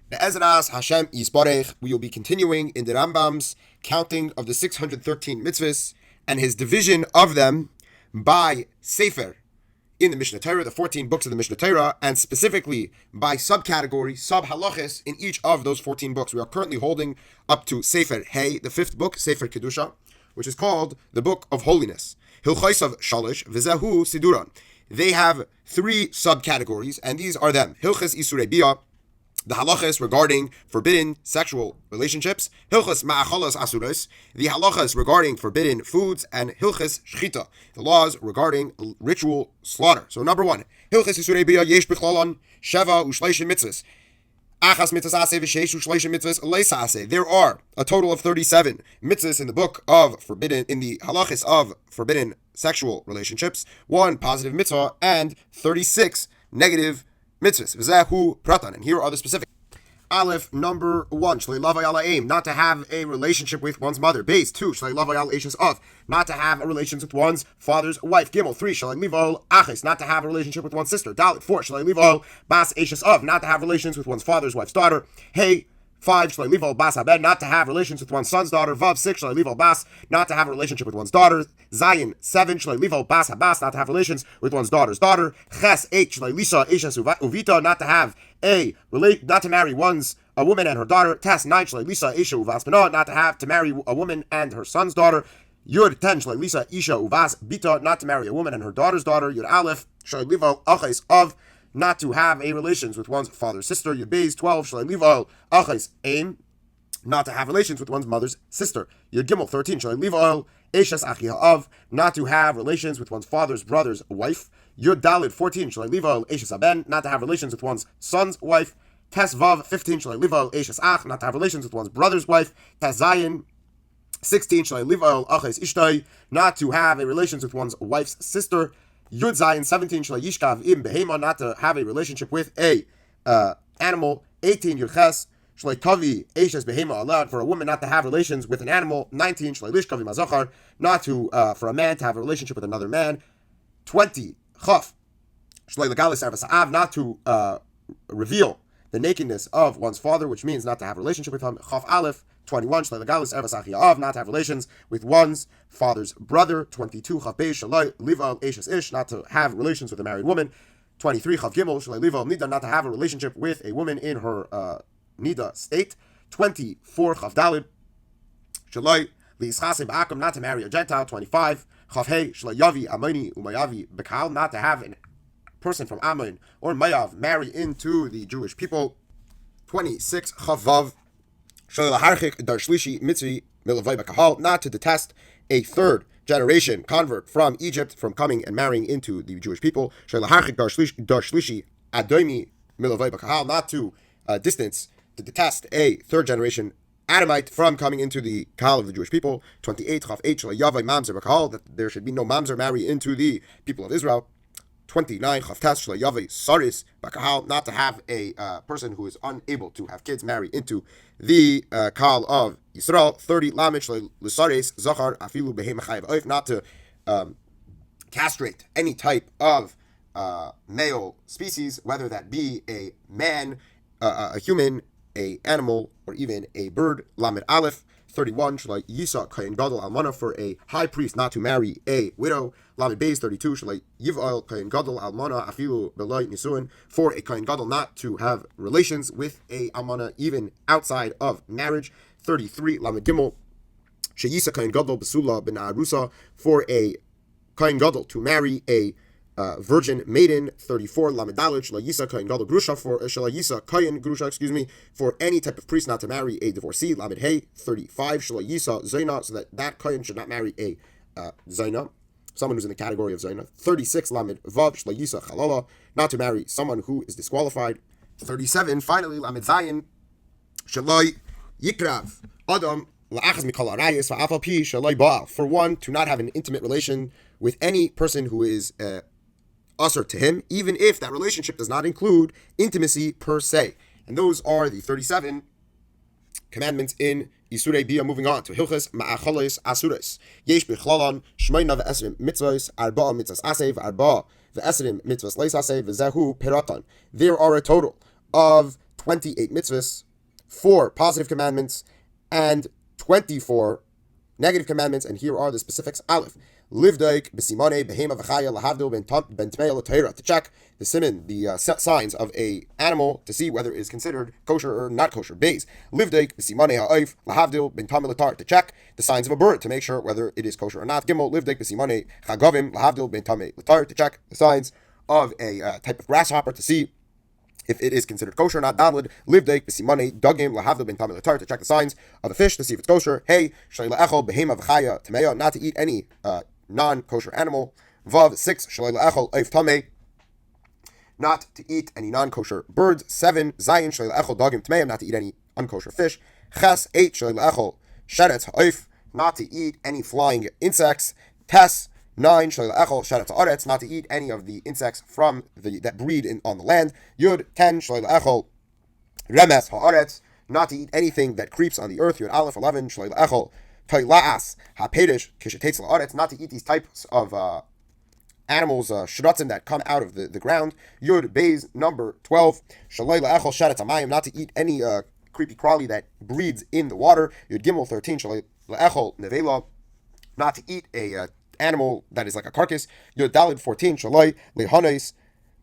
Be'ezras Hashem Yisbarech, we will be continuing in the Rambam's counting of the 613 mitzvahs and his division of them by Sefer in the Mishneh Torah, the 14 books of the Mishneh Torah, and specifically by subcategory, sub-halachis in each of those 14 books. We are currently holding up to Sefer Hey, the 5th book, Sefer Kedusha, which is called the Book of Holiness. Hilchaisav Shalish, V'zehu Siduran. They have 3 subcategories, and these are them. Hilchas Isurei Biyah, the halachas regarding forbidden sexual relationships, hilchas ma'achalas asuros, the halachas regarding forbidden foods, and hilchas shchita, the laws regarding ritual slaughter. So number 1, hilchas isurei biyah yesh bichlalan sheva ushleishim mitzvahs. Achas mitzvahs aseh v'sheish ushleishim mitzvahs leisa aseh. There are a total of 37 mitzvahs in the book of forbidden, in the halachas of forbidden sexual relationships, 1 positive mitzvah and 36 negative mitzvahs. V'zehu pratan. And here are the specific. Aleph, number 1, not to have a relationship with one's mother. Base 2, not to have a relations with one's father's wife. Gimel 3, not to have a relationship with one's sister. Dalit 4, bas ashes of, not to have relations with one's father's wife's daughter. Hey 5, bas habed, not to have relations with one's son's daughter. Vav 6, bas, not to have a relationship with one's daughter. Zayin 7, bas habas, not to have relations with one's daughter's daughter. Ches 8, lisa ashes uvita, not to have not to marry a woman and her daughter. Tes 9, lisa isha uvas bina, not to marry a woman and her son's daughter. Yud 10, lisa isha uvas bita, not to marry a woman and her daughter's daughter. Yud aleph, achais of, not to have a relations with one's father's sister. Yud beis 12, achais aim, not to have relations with one's mother's sister. Yud gimel 13, eshes achia of, not to have relations with one's father's brother's wife. Yud dalid 14, eshes aben, not to have relations with one's son's wife. Tes vav 15, eshes ach, not to have relations with one's brother's wife. Tes zayin 16, achais ishtai, not to have a relations with one's wife's sister. Yud zayin 17, yishkav im behema, not to have a relationship with a animal. 18, yud ches Shleikavi Ashes Behema, allowed for a woman not to have relations with an animal. 19, Shleilishkavi Mazachar, not to for a man to have a relationship with another man. 20, Chaf Shleilegalis Arvasaav, not to reveal the nakedness of one's father, which means not to have a relationship with him. Chaf Aleph 21, Shleilegalis Arvasachiav, not to have relations with one's father's brother. 22, Chaf Beish Shalai Lival Ashes Ish, not to have relations with a married woman. 23, Chaf Gimel Shalai Lival Nida, not to have a relationship with a woman in her Nida state. 24, Chav Dalid, Shalai Lischase Ba'akum, not to marry a Gentile. 25, Chav Hey, Shalayavi Amoni Umayavi Bekal, not to have a person from Ammon or Mayav marry into the Jewish people. 26, Chav Vav, Shalaharchik Darshlishi Mitzri Milavai Bakahal, not to detest a 3rd generation convert from Egypt from coming and marrying into the Jewish people. Shalaharchik Darshlishi Adoimi Milavai Bakahal, not to to detest a 3rd generation Adamite from coming into the Kahal of the Jewish people. 28, Chaf H, Yavai Mamzer Bakahal, that there should be no Mamzer marry into the people of Israel. 29, Chaf Tes, Yavai Saris Bakahal, not to have a person who is unable to have kids marry into the Kahal of Yisrael. 30, Lamed, Lisaris Zachar Afilu Behem Chayiv Oif, not to castrate any type of male species, whether that be a man, a human, a animal, or even a bird. Lamed Aleph 31, Shalai Yisa Kayin Gadol Almana, for a high priest not to marry a widow. Lamed Beis 32, Shalai Yiv'al Kayin Gadol Almana Afilu Belay Nisuin, for a Kayin Gadol not to have relations with a Almana even outside of marriage. 33, Lamed Gimel Sheyisa Kayin Gadol Besula Ben Arusa, for a Kayin Gadol to marry a virgin maiden. 34, Lamedalit, Shalayisa Kayin Gadol Grusha, for Shalayisa Kayin Grusha, for any type of priest not to marry a divorcee. Lamed Hey 35, Shalayisa Zaina, so that Kayin should not marry a Zaina, someone who's in the category of Zaina. 36, Lamed Vav, Shalayisa Chalala, not to marry someone who is disqualified. 37, finally, Lamed Zayin, Shalay Yikrav Adam, for one to not have an intimate relation with any person who is usher to him, even if that relationship does not include intimacy per se. And those are the 37 commandments in Isurei Biyah. Moving on to Hilchas Ma'acholes Asures. Yesh Bichlalan Shmeina Ve'esrim Mitzvos, Arba Mitzvos Asev, Arba Ve'esrim Mitzvos Leis Asev, V'zehu Peratan. There are a total of 28 mitzvahs, 4 positive commandments, and 24 negative commandments. And here are the specifics. Aleph, livdaik b'simone behema v'chaya lahavdil ben tmei l'teira, to check the siman, the signs of a animal to see whether it is considered kosher or not kosher. Beis, livdaik b'simone ha'oif lahavdil ben tamei l'tar, to check the signs of a bird to make sure whether it is kosher or not. Gimel, livdaik b'simone chagavim lahavdil ben tamei l'tar, to check the signs of a type of grasshopper to see if it is considered kosher or not. Dalid, livdaik b'simane dagim lahavdil ben tamei l'tar, to check the signs of a fish to see if it's kosher. Hey, shalei la'echol behema v'chaya tamei, not to eat any non-kosher animal. Vav, 6, shalei la'echol oif tamei, not to eat any non-kosher birds. 7, zayin, shalei la'echol dagim tamei, not to eat any unkosher fish. Ches, 8, shalei la'echol sheretz ha'oif, not to eat any flying insects. Tes, 9, shalei la'echol sheretz ha'aretz, not to eat any of the insects from that breed on the land. Yud, 10, shalei la'echol remes ha'aretz, not to eat anything that creeps on the earth. Yud Aleph, 11, shalei la'echol toila'as ha'perish kishetetz la'aretz, not to eat these types of animals, shratzim, that come out of the ground. Yud Beis, number 12, shalei la'echol sheretz hamayim, not to eat any creepy crawly that breeds in the water. Yud Gimel, 13, shalei la'echol nevela, not to eat a animal that is like a carcass. Yud Dalid, 14, shalai lehanes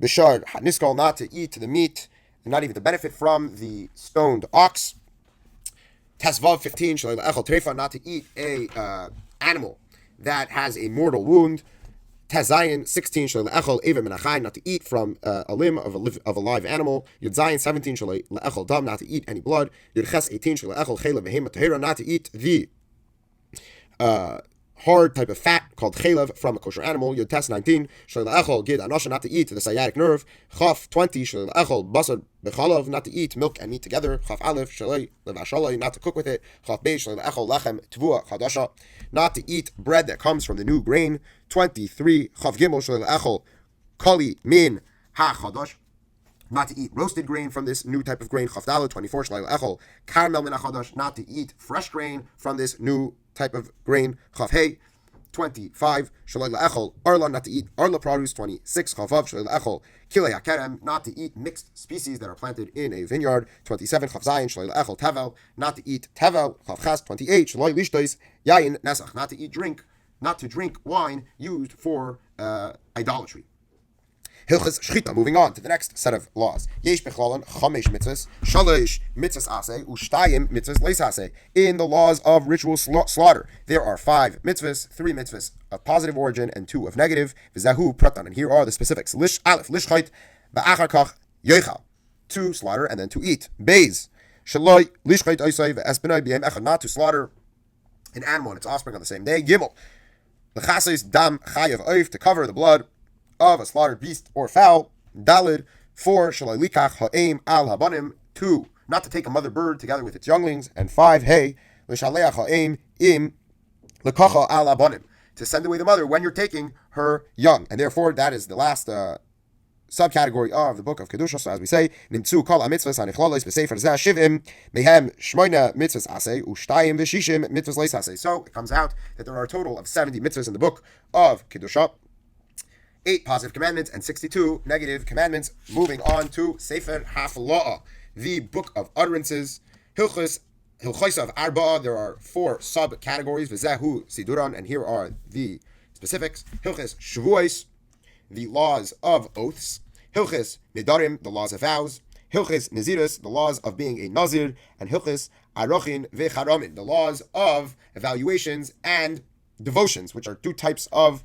b'shar haniskal, not to eat the meat and not even to benefit from the stoned ox. Tesvav, 15, shalai la'echol trefa, not to eat a animal that has a mortal wound. Tezayin, 16, shalai la'echol eva min hachai, not to eat from a limb of a live animal. Yud Zayin, 17, shalai la'echol dam, not to eat any blood. Yud Ches, 18, shalai la'echol chela v'hema tahira, not to eat the hard type of fat called chelav from a kosher animal. Yud Tes, 19, shalei la'echol gid anosha, not to eat the sciatic nerve. Chaf, 20, shalei la'echol basar b'chalav, not to eat milk and meat together. Chaf Aleph, shalei levashalai, not to cook with it. Chaf Beis, shalei la'echol lechem tvua chadasha, not to eat bread that comes from the new grain. 23, Chaf Gimel, shalei la'echol kali min ha-chadash, not to eat roasted grain from this new type of grain. Chaf Daled, 24, shalei la'echol karamel min ha-chadash, not to eat fresh grain from this new type of grain. Chaf Hey, 25, shalei la'echol arla, not to eat arla produce. 26, Chavav, shalei la'echol kilei hakerem, not to eat mixed species that are planted in a vineyard. 27, Chaf Zayin, shalei la'echol tevel, not to eat tevel. Chaf Ches, 28, shalei lishtois yayin nesach, not to drink wine used for idolatry. Hilchas Shchita. Moving on to the next set of laws. Yesh bechlalan chamesh mitzvahs, shalosh mitzvahs aseh, ushtayim mitzvahs leis aseh. In the laws of ritual slaughter, there are 5 mitzvahs, 3 mitzvahs of positive origin and 2 of negative. V'zahu pratan. And here are the specifics. Lish aleph lishchait ba'achar kach yoichal, to slaughter and then to eat. Beis shaloi lishchait oisay ve'esbenai b'yem echad, not to slaughter an animal and its offspring on the same day. Gimel l'chaseis dam chayav oif, to cover the blood of a slaughtered beast or fowl. Dalid, 4, shalai likach ha'im al habanim, 2, not to take a mother bird together with its younglings. And 5, hey, l'shaleach ha'im im lekacha al habanim, to send away the mother when you're taking her young. And therefore, that is the last subcategory of the book of Kedusha. So as we say, nimtzu kol ha-mitzvahs ha'nichlales b'sefer zeh shivim mehem shmoina mitzvahs aseh ushtayim v'shishim mitzvahs leis aseh. So it comes out that there are a total of 70 mitzvahs in the book of Kedusha, 8 positive commandments and 62 negative commandments. Moving on to Sefer Hafla'ah, the book of utterances. Hilchos of Arba, there are 4 subcategories. V'zehu Siduran, and here are the specifics. Hilchos Shavuos, the laws of oaths. Hilchos Nidarim, the laws of vows. Hilchos Naziris, the laws of being a Nazir. And Hilchos Arochin V'charamin, the laws of evaluations and devotions, which are 2 types of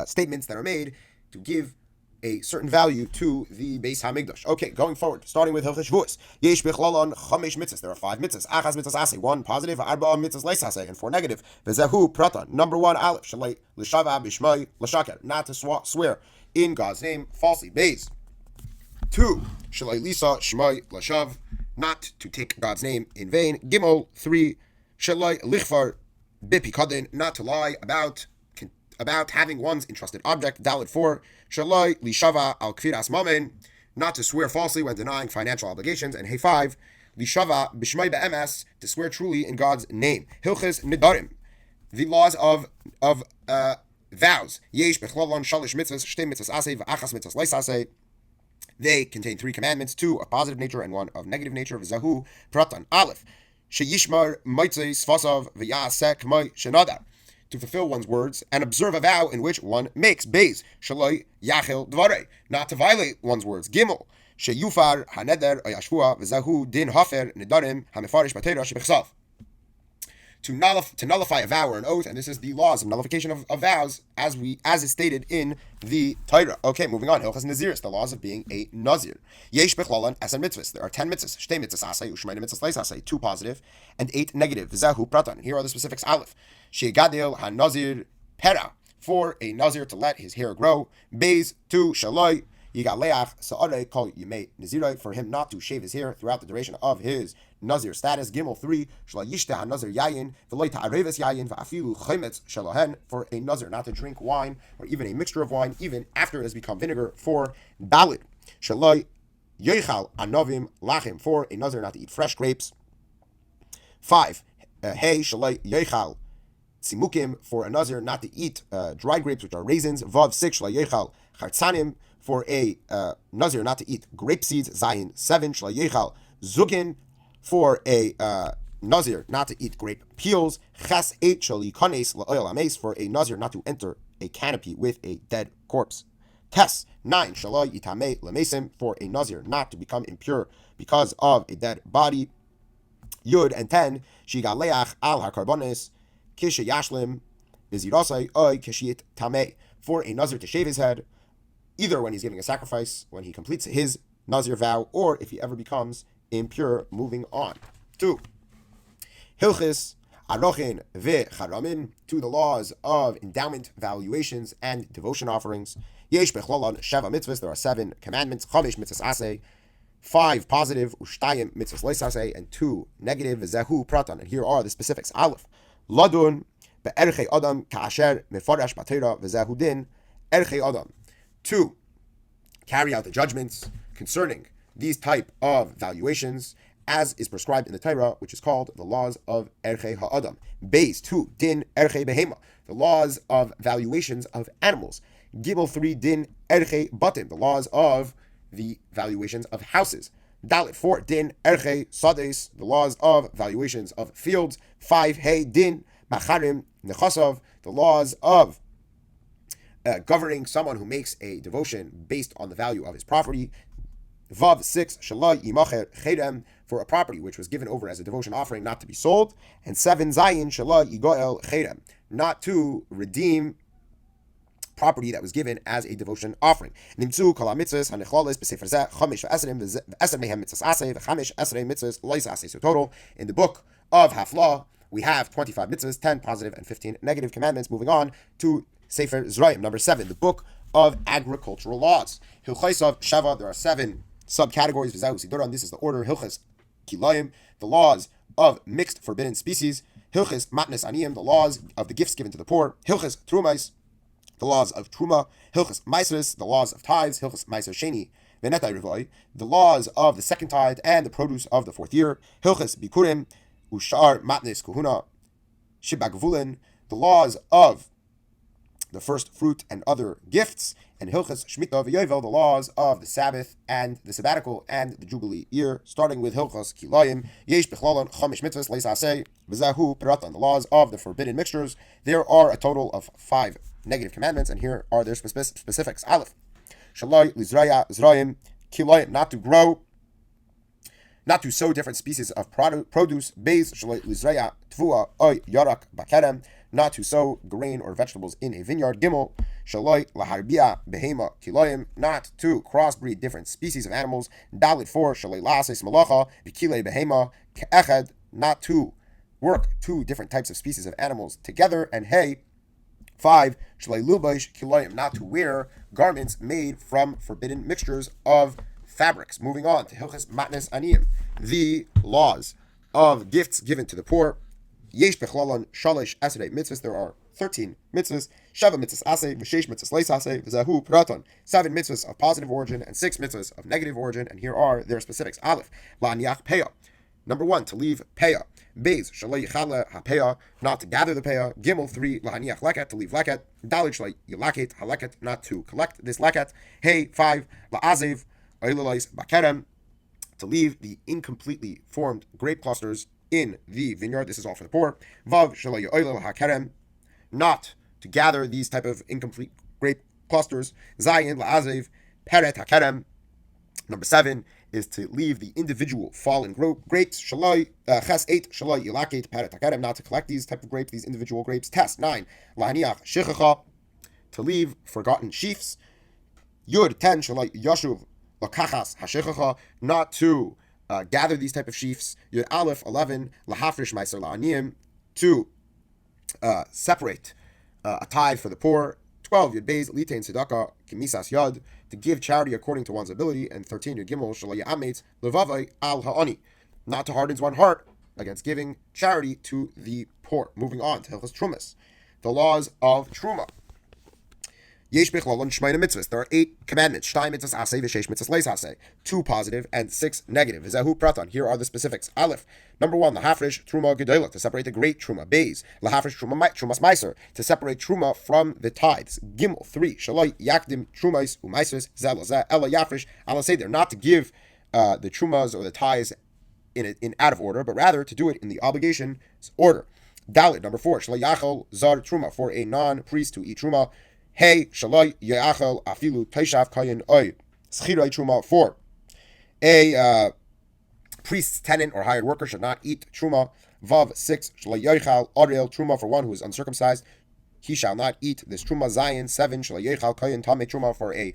statements that are made to give a certain value to the Beis Hamikdash. Okay, going forward, starting with Hilchos Shavuos. Yesh bichlalan chamesh mitzvahs. There are 5 mitzvahs. Achas mitzvahs aseh, 1 positive, arba mitzvahs leis aseh, and 4 negative. V'zehu pratan. Number 1, aleph shalei l'shava b'shmai l'shaker, not to swear in God's name falsely. Beis 2, shalei lisa shmai l'shav, not to take God's name in vain. Gimel 3, shalei lichvar b'pikadin, not to lie about having one's entrusted object. Dalid 4, shaloi lishava al kfiras mamen, not to swear falsely when denying financial obligations. And hey 5, lishava b'shmai be'emes, to swear truly in God's name. Hilchos nidarim, the laws of vows. Yesh bechlalan shalish mitzvahs, shtei mitzvahs aseh v'achas mitzvahs leis aseh. They contain 3 commandments, 2 of positive nature and 1 of negative nature. V'zahu pratan aleph sheyishmar moitzei svasav v'yaseh k'may shenadar, to fulfill one's words and observe a vow in which one makes. Beis shaloi yachil dvarei, not to violate one's words. Gimel sheyufar haneder ayashvua v'zahu din hafer nedarim hamefarish b'teira shebechsav, to nullify a vow or an oath, and this is the laws of nullification of vows, as is stated in the Torah. Okay, moving on. Hilchas Naziris, the laws of being a Nazir. Yesh bechlalan esan mitzvahs. There are 10 mitzvahs. Shtei mitzvahs asay, u'shmeina mitzvahs leis asay. 2 positive and 8 negative. V'zahu pratan. Here are the specifics. Aleph. Shegadil ha-nazir pera. For a Nazir to let his hair grow. Beis 2 shaloi yigaleach sa'arei kol yimei naziroi, for him not to shave his hair throughout the duration of his Nazir status. Gimel 3 shla yishte ha-nazir yayin v'loi ta'areves yayin v'afilu chaymetz shalohen, for a Nazir not to drink wine or even a mixture of wine even after it has become vinegar. For Dalit shaloi yoichal anovim lachim, for a Nazir not to eat fresh grapes. 5 hey shaloi yoichal tzimukim, for a Nazir not to eat dry grapes, which are raisins. Vav 6 shla yoichal chartzanim, for a Nazir not to eat grape seeds. Zayin 7 shla yoichal zugin, for a Nazir not to eat grape peels. Ches 8 shall yikanes la'oil ames, for a Nazir not to enter a canopy with a dead corpse. Tes 9 shall yitame lamesim, for a Nazir not to become impure because of a dead body. Yud and 10 shigaleach al hakarbonis kishe yashlim v'zirasai oy kishit tameh, for a Nazir to shave his head either when he's giving a sacrifice, when he completes his Nazir vow, or if he ever becomes impure. Moving on to Hilchis Arochin ve'Charamin, to the laws of endowment, valuations, and devotion offerings. Yesh bechlalan sheva mitzvahs, there are 7 commandments. Chamesh mitzvahs aseh, 5 positive, ushtayim mitzvahs leis aseh, and 2 negative. Zehu pratan, and here are the specifics. Aleph ladun be'erchei adam ka'asher mefaresh b'Torah v'zehu din erchei adam, to carry out the judgments concerning these type of valuations as is prescribed in the Torah, which is called the laws of Erchei Ha'adam. Beis 2 din Erchei Behema, the laws of valuations of animals. Gimel 3 din Erchei Batim, the laws of the valuations of houses. Dalit 4 din Erchei Sades, the laws of valuations of fields. 5 Hey din Macharim Nechasav, the laws of governing someone who makes a devotion based on the value of his property. Vav 6 shalai yimacher cherem, for a property which was given over as a devotion offering not to be sold. And 7 zayin shalai yigoel cherem, not to redeem property that was given as a devotion offering. Nimtzu kol mitzvos hanechloles b'sefer zeh chamesh v'esrim v'esrim mehem mitzvos aseh v'chamesh esrei mitzvos lois aseh. So total in the book of Haflah we have 25 mitzvahs, 10 positive and 15 negative commandments. Moving on to Sefer Zrayim, number 7, the book of agricultural laws. Hilchaisav Shava, there are 7 subcategories. V'zahu Siduran, this is the order. Hilchas Kilayim, the laws of mixed forbidden species. Hilchas Matnes Aniyim, the laws of the gifts given to the poor. Hilchas Trumais, the laws of Truma. Hilchas Maisris, the laws of tithes. Hilchas Maiser Sheni Venetai Rivoi, the laws of the second tithe and the produce of the 4th year. Hilchas Bikurim Ushar Matnes Kuhuna Shibagvulin, the laws of the first fruit and other gifts. And Hilchas Shemitah v'Yovel, the laws of the Sabbath and the sabbatical and the Jubilee year, starting with Hilchas Kilayim. Yesh bechlalan chamesh mitzvahs leis aseh v'zahu peratan, the laws of the forbidden mixtures. There are a total of 5 negative commandments, and here are their specifics. Aleph shalai lizraya zrayim kilayim, not to grow, not to sow different species of produce. Beis shalai lizraya tvua oy yarak bakerem, not to sow grain or vegetables in a vineyard. Gimel shaloi laharbia behema kiloyim, not to crossbreed different species of animals. Dalit 4 shaloi lases malacha b'kilei behema ke'echad, not to work 2 different types of species of animals together. And hey 5 shaloi lubash kiloyim, not to wear garments made from forbidden mixtures of fabrics. Moving on to Hilchas Matnes Aniyim, the laws of gifts given to the poor. Yesh bechlalan shalish esrei mitzvahs, there are 13 mitzvahs. Sheva mitzvahs aseh v'sheish mitzvahs leis aseh v'zahu praton, 7 mitzvahs of positive origin and 6 mitzvahs of negative origin, and here are their specifics. Aleph la'aniach peah, number 1, to leave peah. Beis shalei yichala hapeah, not to gather the peah. Gimel 3 la'aniach leket, to leave leket. Dalit shalei yilaket haleket, not to collect this leket. Hey 5 la'azev oilolais bakerem, to leave the incompletely formed grape clusters in the vineyard. This is all for the poor. Vav shelo yo'oilel hakerem, not to gather these type of incomplete grape clusters. Zayin la'azev peret hakerem. Number 7 is to leave the individual fallen grapes. Shaloi ches 8 shaloi yilaket peret hakerem, not to collect these type of grapes, these individual grapes. Test 9 lahaniach shichacha, to leave forgotten sheaves. Yud 10 shaloi yashuv lakachas hashichacha, not to gather these type of sheaves. Yud Aleph 11 lahafrish meiser la'aniyim, to separate a tithe for the poor. 12 Yud Beis Litein Tzedakah Kimisas Yad, to give charity according to one's ability. And 13 Yud Gimel Shalaya Ametz Levavai Al Ha'ani, not to harden one's heart against giving charity to the poor. Moving on to Hilchos Trumas, the laws of Truma. Yesh Bichlal Shmeina Mitzvos. There are 8 commandments. Shtay mitzvos aseh v'sheish mitzvos leis aseh. 2 positive and 6 negative. V'zehu pratan. Here are the specifics. Aleph. Number 1, lahafresh truma gedolah, to separate the great truma. Beis, lahafresh trumas meiser, to separate truma from the tithes. Gimel 3, shaloi yakdim trumais u'meisers zelazeh ela yafresh ala seder, not to give the trumas or the tithes in out of order, but rather to do it in the obligation's order. Dalit. Number 4, shaloi yachol zar truma, for a non-priest to eat truma. Hey, shaloi yachol afilu teishav kayin oy schiroi truma, for a priest's tenant or hired worker should not eat truma. Vav 6 shalayoichal orel truma, for one who is uncircumcised, he shall not eat this truma. Zayin 7 shalayoichal kayin tame truma, for a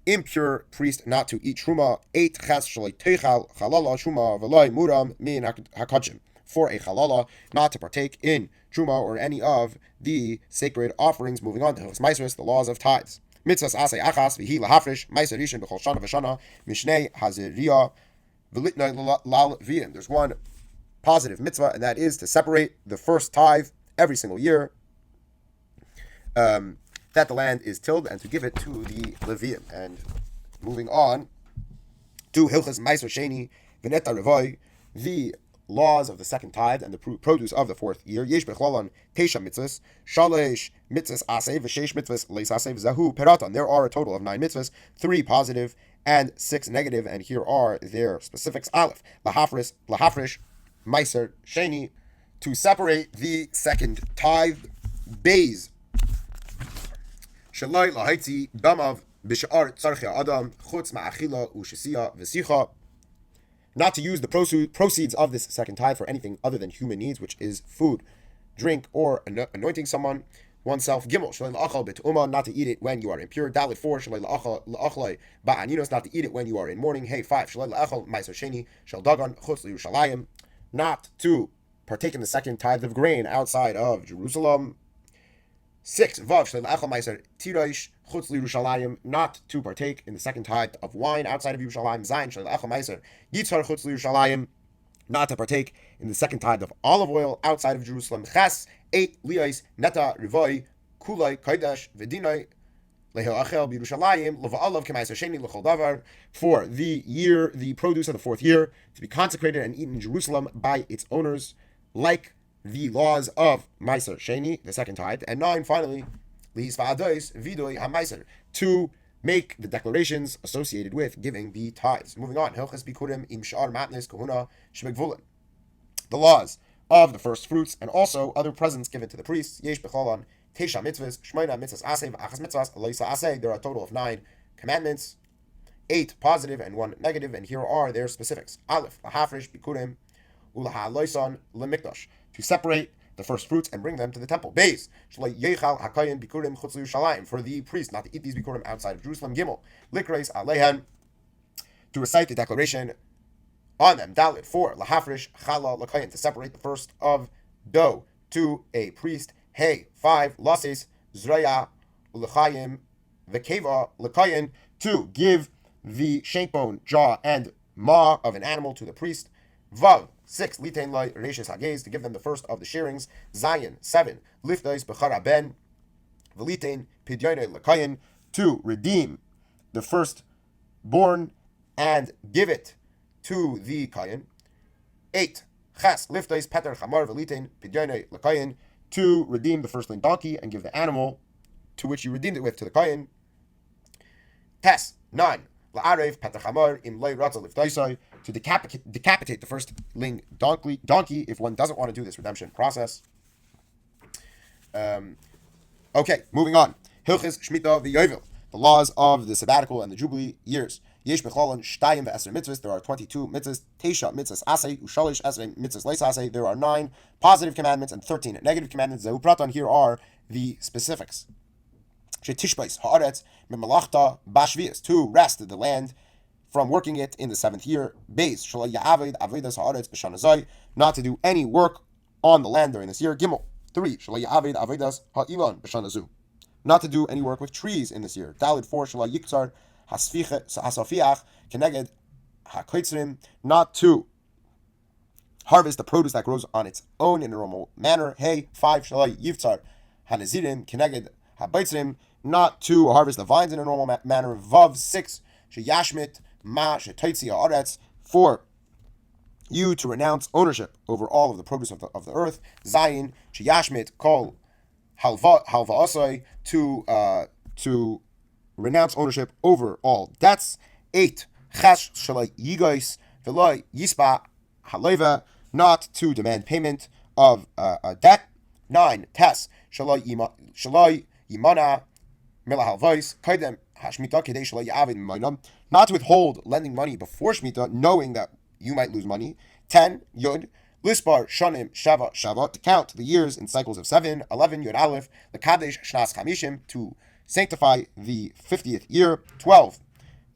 impure priest not to eat truma. 8 ches shalayteichal chalala truma v'loy muram min hakachim, for a chalala not to partake in truma or any of the sacred offerings. Moving on to Hilchos Maasros, the laws of tithes. Mitzvos asay achas v'hi lahafresh meiser rishon b'chol shana v'shana mishneh haziriyah. There's one positive mitzvah, and that is to separate the first tithe every single year that the land is tilled, and to give it to the Levium. And moving on to Hilchos Meiser Sheni V'neta Revoy, the laws of the second tithe and the produce of the fourth year. Yesh bechlalan teisha mitzvos, shalosh mitzvos aseh v'sheish mitzvos leis aseh v'zahu peratan. There are a total of 9 mitzvahs, 3 positive and 6 negative, and here are their specifics. Aleph, lahafresh meiser sheni, to separate the second tithe. Beis, shaloi lahaitzi damav b'sha'ar tzarchei adam chutz ma'achila u'shesiya v'sicha, not to use the proceeds of this second tithe for anything other than human needs, which is food, drink, or anointing oneself. Gimel, shalei la'achal b'tu'uma, not to eat it when you are impure. Dalit 4, shalei la'achlai ba'aninos, not to eat it when you are in mourning. Hey 5, shalei la'achal ma'aser sheni shel dagan chutz liYerushalayim, not to partake in the second tithe of grain outside of Jerusalem. 6, vav shalei la'achal ma'aser tirosh chutz liYerushalayim, not to partake in the second tithe of wine outside of Yerushalayim. Zayin shalei la'achal ma'aser yitzhar chutz liYerushalayim, not to partake in the second tithe of olive oil outside of Jerusalem. Ches 8, liyos neta rivoi kulai kaidash v'dinai leheachel b'Yerushalayim leva'alav k'ma'aser sheni l'chol davar, for the year, the produce of the fourth year, to be consecrated and eaten in Jerusalem by its owners, like the laws of Ma'aser Sheni, the second tithe. And 9, finally, Lihis va'adois vidoi ha'ma'aser, to make the declarations associated with giving the tithes. Moving on, Hilchos Bikurim im sha'ar matnes kahuna shebegvulim, the laws of the first fruits and also other presents given to the priests. Yesh b'cholan teisha mitzvahs, shmeina mitzvahs aseh v'achas mitzvahs aleisa aseh. There are a total of 9 commandments, 8 positive and 1 negative, and here are their specifics. Aleph, lahafresh bikurim ulahaloisan lemikdash, to separate the first fruits and bring them to the temple. Beis, shalei yechal hakayin bikurim chutz liYerushalayim, for the priest not to eat these bikurim outside of Jerusalem. Gimel, likreis alehen, to recite the declaration on them. Dalit 4, lahafresh chala lakayin, to separate the first of dough to a priest. Hey 5, lases zraya ulachayim v'keva lakayin, to give the shank bone, jaw, and maw of an animal to the priest. Vav 6, litein loy reishes hagez, to give them the first of the shearings. Zayin 7, liftois b'chara ben v'litein pidyoinei lakayin, to redeem the first born and give it to the kayin. 8, ches liftois peter chamar v'litein pidyoinei lakayin, to redeem the firstling donkey and give the animal to which you redeemed it with to the kayin. Tes 9, La'arev petachamar im lei ratza lifdaisai, to decapitate the firstling donkey if one doesn't want to do this redemption process. Okay, moving on. Hilchis Shmita v'Yovel, the laws of the sabbatical and the jubilee years. Yesh b'cholon shtayim ve'esrei mitzvahs. There are 22 mitzvahs. Teisha mitzvahs asay ushalish esrei mitzvahs leis asay. There are 9 positive commandments and 13 negative commandments. Zehu praton, here are the specifics. Shetishbais haaretz memalachta bashvias, to rest the land from working it in the 7th year. Beis shalai ya'aved avedas haaretz b'shanazai, not to do any work on the land during this year. Gimel 3 shalai ya'aved avedas ha'ilan b'shanazu, not to do any work with trees in this year. Dalid 4 shalai yiktzar hasafiach keneged hakoitzrim, not to harvest the produce that grows on its own in a normal manner. Hey 5 shalai yivtzar hanazirim keneged habaitzrim, not to harvest the vines in a normal manner. Vav 6 sheyashmit ma shetoitzi haaretz, for you to renounce ownership over all of the produce of the earth. Zayin sheyashmit kol halvaasai, to renounce ownership over all debts. 8 ches shalai yigais v'loi yispa haleiva, not to demand payment of a debt. 9 tes shalai yimana milahalvais kaidem hashmita kedei shalai ya'avid minam, not to withhold lending money before shmita, knowing that you might lose money. 10 yud lispar shanim shava, to count the years in cycles of 7. 11 yud aleph lekadesh shnas chamishim, to sanctify the 50th year. 12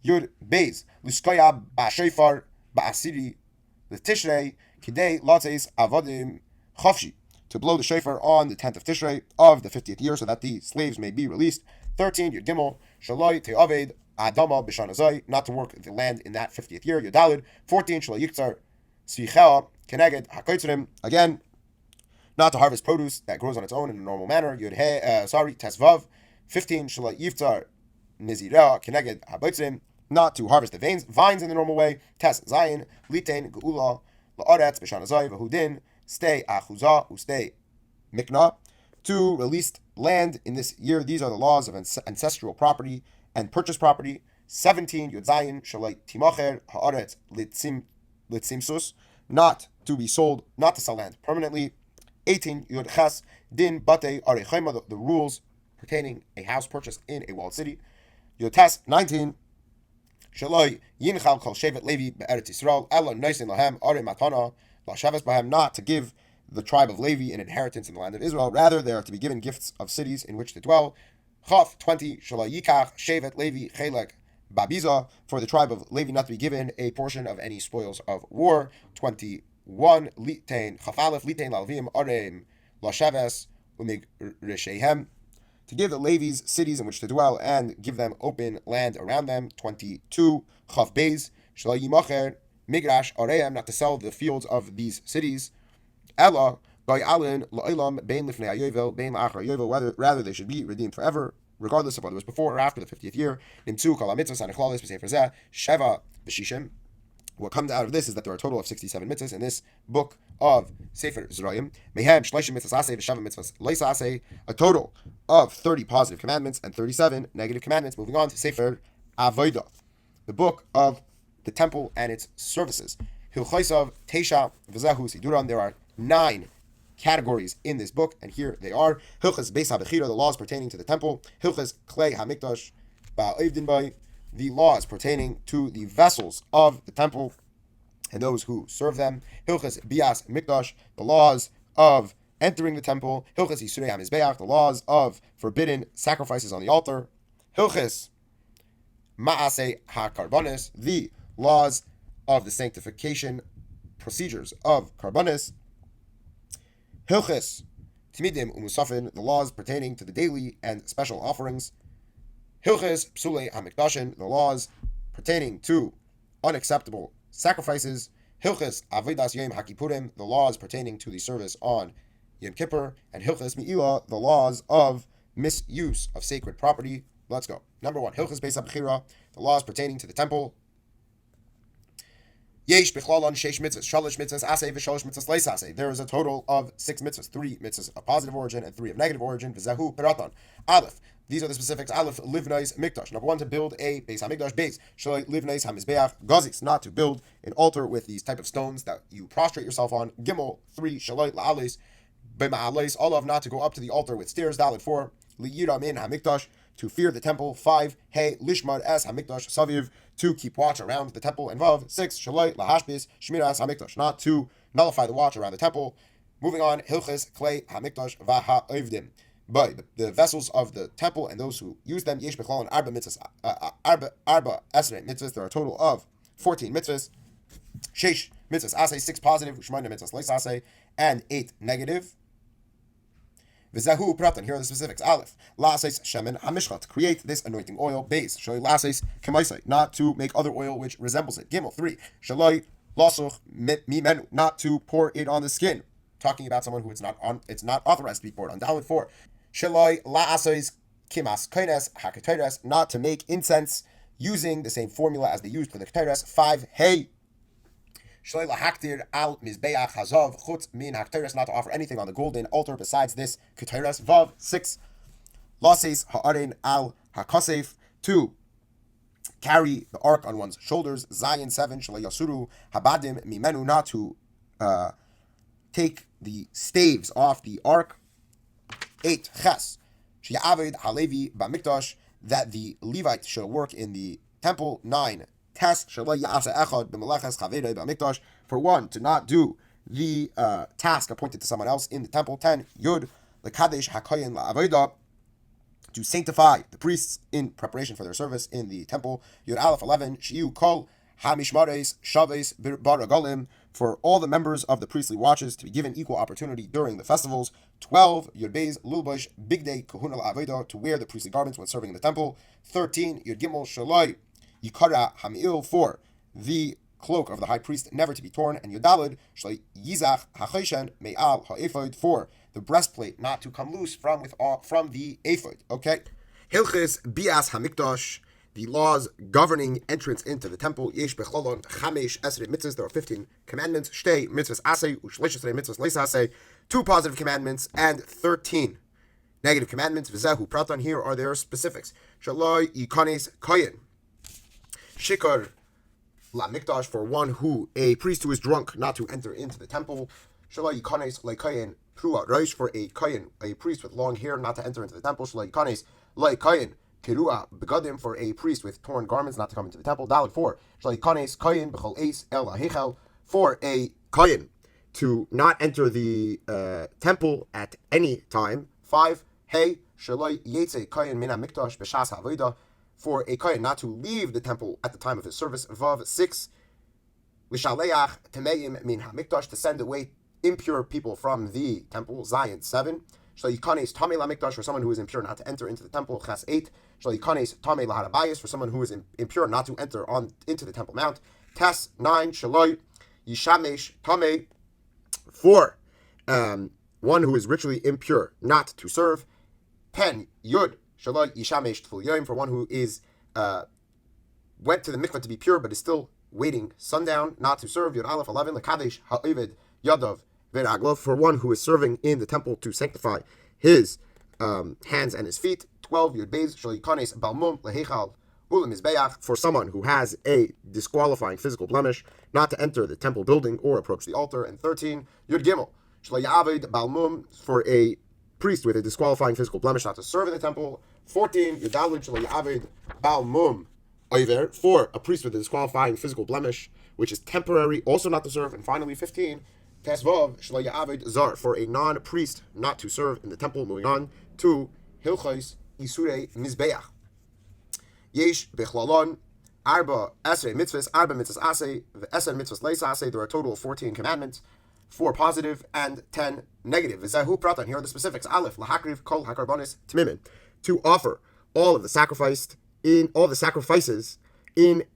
yud beis liskoya ba'shefar ba'asiri l'tishrei kedei latzes avodim chofshi, to blow the shofar on the 10th of Tishrei of the 50th year, so that the slaves may be released. 13 yud gimel shaloi te'aved adama b'shanazai, not to work the land in that 50th year. Yud dalid 14 shaloi yiktzar svichea keneged hakoitzrim, again, not to harvest produce that grows on its own in a normal manner. Yud tesvav 15 shaloi yiftzar nizira keneged haboitzrim, not to harvest the vines in the normal way. Tes zayin litein geula la'aretz b'shanazai v'hudin stay achuzah ustay mikna, to release land in this year. These are the laws of ancestral property and purchase property. 17 yud zayin shalai timacher haaretz litzimsus, not to be sold, not to sell land permanently. 18 yud ches din bate arechayma, the rules pertaining a house purchased in a walled city. Yud tes 19 shalai yinchal kol shevet levi be'eretz Yisrael ela noisin lahem are matana lashavas bahem, not to give the tribe of Levi an inheritance in the land of Israel. Rather, they are to be given gifts of cities in which to dwell. Chaf 20 shalai yikach shevet levi chelek babiza, for the tribe of Levi not to be given a portion of any spoils of war. 21 litain chaf aleph litain lalvim arem lashavas umig reshehem, to give the Levi's cities in which to dwell and give them open land around them. 22 chaf beis shalai yimacher migrash areim, not to sell the fields of these cities. Ella by alin la'ilam bein lifnei hayovel bein la'achar hayovel, rather they should be redeemed forever, regardless of whether it was before or after the 50th year. Nimtzu kol hamitzvos hanichlolos b'sefer zeh sheva b'shishim. What comes out of this is that there are a total of 67 mitzvahs in this book of Sefer Zroyim. Mehem shleishim mitzvahs aseh v'sheva mitzvahs leis aseh, a total of 30 positive commandments and 37 negative commandments. Moving on to Sefer Avodah, the book of the temple and its services. Hilchaisav Teisha v'zehu siduran. There are 9 categories in this book, and here they are. Hilchas Beis HaBechira, the laws pertaining to the temple. Hilchas Klei HaMikdash Ba'oivdin Bai, the laws pertaining to the vessels of the temple and those who serve them. Hilchas Bias Mikdash, the laws of entering the temple. Hilchas Yisurei HaMizbeach, the laws of forbidden sacrifices on the altar. Hilchas Ma'aseh HaKarbanis, the laws of the sanctification procedures of Karbanis. Hilchis Timidim Umusafin, the laws pertaining to the daily and special offerings. Hilchis Psulei HaMikdashin, the laws pertaining to unacceptable sacrifices. Hilchis Avodas Yom HaKippurim, the laws pertaining to the service on Yom Kippur. And Hilchis Mi'ilah, the laws of misuse of sacred property. Let's go. Number 1, Hilchis Beis HaBechira, the laws pertaining to the temple. Yesh b'chlolon sheish mitzvahs, shalish mitzvahs, aseh v'shalish mitzvahs leis aseh. There is a total of 6 mitzvahs, 3 mitzvahs of positive origin and 3 of negative origin. V'zehu peraton. Aleph These are the specifics. Aleph, livnais mikdash. Number one, to build a beis hamikdash. Beis, shaloi livnais hamizbeach gazis. Not to build an altar with these type of stones that you prostrate yourself on. Gimel, 3, shaloi la'alis b'ma'alis. Olav, not to go up to the altar with stairs. Dalet, 4, liyira min hamikdash. To fear the temple. 5, hey lishmar es hamikdash saviv. To keep watch around the temple. And Vav, 6, shaloi lahashbis shmiras hamikdash. Not to nullify the watch around the temple. Moving on, hilches klei hamikdash v'ha'ovdim. But the vessels of the temple and those who use them, yesh b'chalon arba mitzvos, arba esrei mitzvos. There are a total of 14 mitzvos. Sheish mitzvos asay, 6 positive, u'shmona mitzvos leis asay, and 8 negative. V'zehu pratan. Here are the specifics. Aleph, la'aseis shemen hamishchat. Create this anointing oil. Beis, shaloi la'aseis kemaisai. Not to make other oil which resembles it. Gimel, 3, shaloi lasuch mimenu. Not to pour it on the skin. Talking about someone who it's not authorized to be poured on. Dalet, 4. Shaloi la'asois kimas koines haketoras. Not to make incense using the same formula as they used for the ketoras. 5. Hey. Shaloi lahaktir al mizbeach hazav chutz min haketoras. Not to offer anything on the golden altar besides this ketoras. Vav. 6. Lases ha'arein al hakosef. To carry the ark on one's shoulders. Zayin. 7. Shaloi yasuru habadim mimenu. Not to take the staves off the ark. 8. Ches she'yaved halevi b'mikdash. That the Levite should work in the temple. 9. Tes shelo ya'asa echad b'meleches chavedei b'mikdash. For one to not do the task appointed to someone else in the temple. 10. Yud lekadesh hakoyin la'avodah. To sanctify the priests in preparation for their service in the temple. Yud Aleph. 11. Shi'u kol hamishmares shaves baragolim. For all the members of the priestly watches to be given equal opportunity during the festivals. 12. Yud Beis Lulbush Big Day Kahuna La'avodah. To wear the priestly garments when serving in the temple. 13. Yud Gimel Shaloi Yikara Hamil. 4. The cloak of the high priest never to be torn. And Yud Daled Shaloi Yizach HaChoshen Me'al HaEphod. 4. The breastplate not to come loose from the ephod. Okay. Hilchis Bias Hamikdash. The laws governing entrance into the temple. Yesh becholon chamesh esrei mitzvos. There are 15 commandments. Shtei mitzvos asay u'shleishes mitzvos leis asay. 2 positive commandments and 13 negative commandments. V'zehu pratan. Here are their specifics. Shaloi yikanes koyin shikar la mikdash. For one a priest who is drunk, not to enter into the temple. Shaloi yikanes le koyin prua roish. For a koyin, a priest with long hair, not to enter into the temple. Shaloi yikanes le koyin Kirua begadim. For a priest with torn garments, not to come into the temple. Dalet. 4. Shaloi kanes koyin b'chol eis el hahechel. For a koyin to not enter the temple at any time. 5. Hey shaloi yetze koyin min hamikdash b'shas havodah. For a koyin not to leave the temple at the time of his service. Vav. 6. L'shaleach temeim min hamikdash. To send away impure people from the temple. Zayin. 7. Shaloi yikanes tamei lamikdash. For someone who is impure, not to enter into the temple. Ches. 8. Shaloi yikanes tamei laharabayis. For someone who is impure, not to enter into the temple mount. Tes. 9. Shaloi yishamesh tamei. For one who is ritually impure, not to serve. 10. Yud shaloi yishamesh tful yom. For one who is went to the mikvah to be pure, but is still waiting sundown, not to serve. Yud Aleph. 11. Lekadesh ha'ovid yadav. For one who is serving in the temple to sanctify his hands and his feet. 12. Yud Beis Shal Yikanes Balmum Lehechal Ulam Mizbeach. For someone who has a disqualifying physical blemish, not to enter the temple building or approach the altar. And 13. Yud Gimel Shal Ya'aved Balmum. For a priest with a disqualifying physical blemish, not to serve in the temple. 14. Yud Daled Shal Ya'aved Balmum Oiver. For a priest with a disqualifying physical blemish, which is temporary, also not to serve. And finally 15. Tesvav Shlo Ya'aved Zar. For a non-priest not to serve in the temple. Moving on to Hilchos Isurei Mizbeach. Yesh Bechlalon Arba Esrei Mitzvos, Arba Mitzvos Asay, V'Eser Mitzvos Leis Asay. There are a total of 14 commandments, 4 positive and 10 negative. V'Zehu Pratan. Here are the specifics. Aleph Lahakriv Kol Hakarbonis Tmimin. To offer all the sacrifices in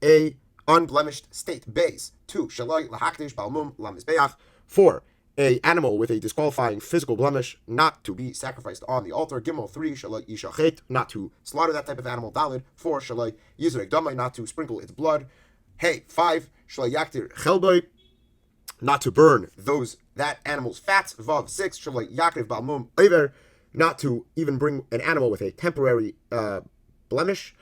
a unblemished state. Base. 2. Shaloi Lahakdish Balmum Lamizbeach. 4. A animal with a disqualifying physical blemish, not to be sacrificed on the altar. Gimel. 3. Shaloi Yishachet. Not to slaughter that type of animal. Dalid. 4. Shaloi Yizrek Damai. Not to sprinkle its blood. Hey. 5. Shaloi Yaktir Chelboi. Not to burn that animal's fats. Vav. 6. Shaloi Yakriv Balmum Iver. not to even bring an animal with a temporary blemish.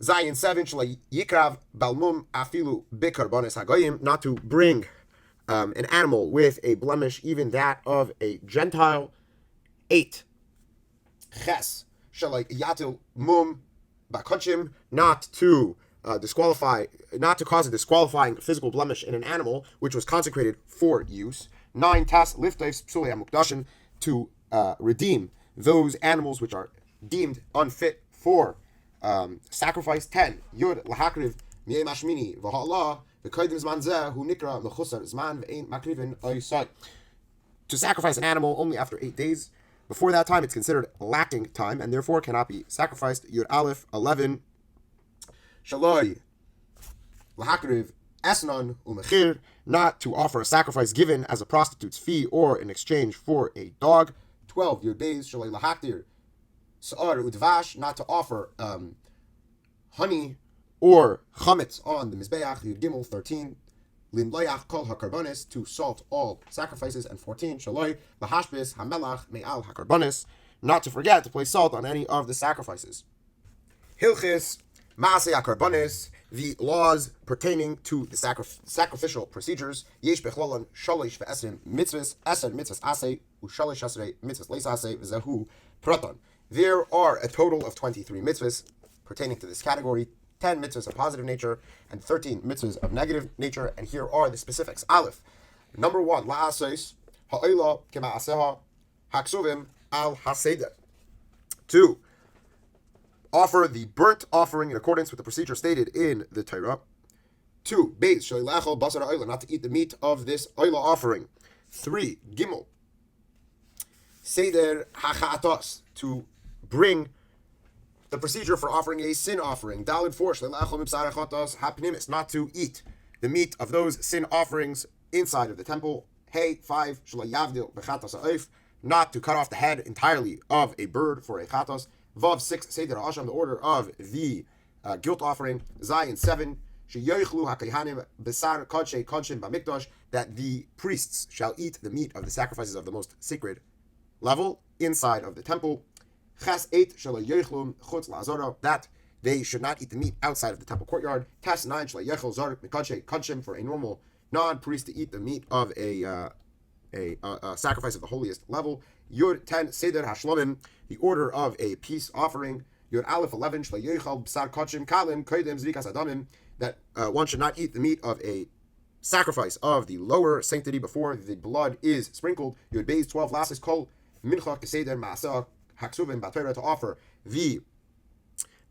Zayin 7, Shalai Yikrav Balmum Afilu Bikarbonis Hagoyim, not to bring an animal with a blemish, even that of a Gentile. 8. Ches Shalai Yatil Mum Bakochim, not to cause a disqualifying physical blemish in an animal which was consecrated for use. 9. Tas Liftayv Psulei Amukdashin, to redeem those animals which are deemed unfit for sacrifice. 10. Yud Lahakriv Mi'e Mashmini V'Ha'Allah V'Koidim Zman Zeh Hu Nikra L'Chusar Zman V'Ein Makrivin Oysai, to sacrifice an animal only after 8 days. Before that time, it's considered lacking time and therefore cannot be sacrificed. Yud Aleph 11. Shaloi Lahakriv Esnon Umechir, not to offer a sacrifice given as a prostitute's fee or in exchange for a dog. 12. Yud Beis Shaloi Lahaktir Sa'ar Udvash, not to offer honey or chametz on the Mizbeach. Yud Gimel 13. Limloyach Kol HaKarbonis, to salt all sacrifices. And 14. Shaloi Lahashbis Hamelach Me'al HaKarbonis, not to forget to place salt on any of the sacrifices. Hilchis Maaseh HaKarbonis, the laws pertaining to the sacrificial procedures. Yesh Bechlolon Sholish Ve'esrim Mitzvos, Eser Mitzvos Aseh, Usholish Asrei Mitzvos Leis Aseh, V'zehu Praton. There are a total of 23 mitzvahs pertaining to this category. 10 mitzvahs of positive nature and 13 mitzvahs of negative nature. And here are the specifics. Aleph. Number 1. La'asos ha'olah kema'aseha haksuvim al haseder. 2. Offer the burnt offering in accordance with the procedure stated in the Torah. 2. Beis shalilachol basar ha'olah, not to eat the meat of this olah offering. 3. Gimel seder ha'cha'atos, to bring the procedure for offering a sin offering. Dalid 4, not to eat the meat of those sin offerings inside of the temple. Hey 5, not to cut off the head entirely of a bird for a chatos. Vav 6, Seder Asham, the order of the guilt offering. Zayin 7, that the priests shall eat the meat of the sacrifices of the most sacred level inside of the temple. Ches 8, that they should not eat the meat outside of the temple courtyard. Tes 9, for a normal non-priest to eat the meat of a sacrifice of the holiest level. Yud 10, Seder Hashlomim, the order of a peace offering. Yud Aleph 11, that one should not eat the meat of a sacrifice of the lower sanctity before the blood is sprinkled. Yud Beis 12, Lasis Kol Mincha Keseder Maaseh Haksuvim Batera, to offer the